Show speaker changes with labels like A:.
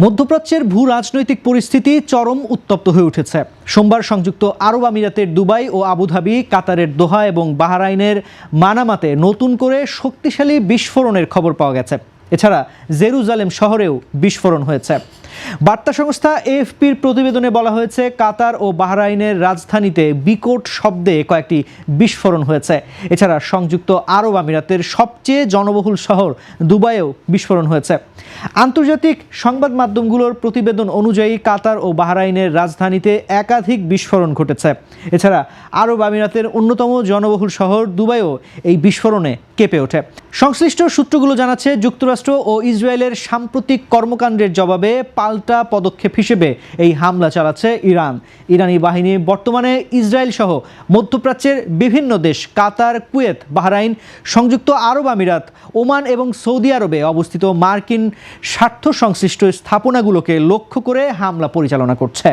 A: মধ্যপ্রাচ্যের ভূ রাজনৈতিক পরিস্থিতি চরম উত্তপ্ত হয়ে উঠেছে। সোমবার সংযুক্ত আরব আমিরাতের দুবাই ও আবুধাবি, কাতারের দোহা এবং বাহরাইনের মানামাতে নতুন করে শক্তিশালী বিস্ফোরণের খবর পাওয়া গেছে। এছাড়া জেরুজালেম শহরেও বিস্ফোরণ হয়েছে। বার্তা সংস্থা এএফপির প্রতিবেদনে বলা হয়েছে, কাতার ও বাহরাইনের রাজধানীতে বিকট শব্দে কয়েকটি বিস্ফোরণ হয়েছে। এছাড়া সংযুক্ত আরব আমিরাতের সবচেয়ে জনবহুল শহর দুবাইয়েও বিস্ফোরণ হয়েছে। আন্তর্জাতিক সংবাদ মাধ্যমগুলোর প্রতিবেদন অনুযায়ী কাতার ও বাহরাইনের রাজধানীতে একাধিক বিস্ফোরণ ঘটেছে। এছাড়া আরব আমিরাতের অন্যতম জনবহুল শহর দুবাইও এই বিস্ফোরণে কেঁপে ওঠে। সংশ্লিষ্ট সূত্রগুলো জানাচ্ছে, যুক্তরাষ্ট্র ও ইসরায়েলের সাম্প্রতিক কর্মকাণ্ডের জবাবে পাল্টা পদক্ষেপ হিসেবে এই হামলা চালাচ্ছে ইরান। ইরানি বাহিনী বর্তমানে ইসরায়েল সহ মধ্যপ্রাচ্যের বিভিন্ন দেশ কাতার, কুয়েত, বাহরাইন, সংযুক্ত আরব আমিরাত, ওমান এবং সৌদি আরবে অবস্থিত মার্কিন স্বার্থ সংশ্লিষ্ট স্থাপনাগুলোকে লক্ষ্য করে হামলা পরিচালনা করছে।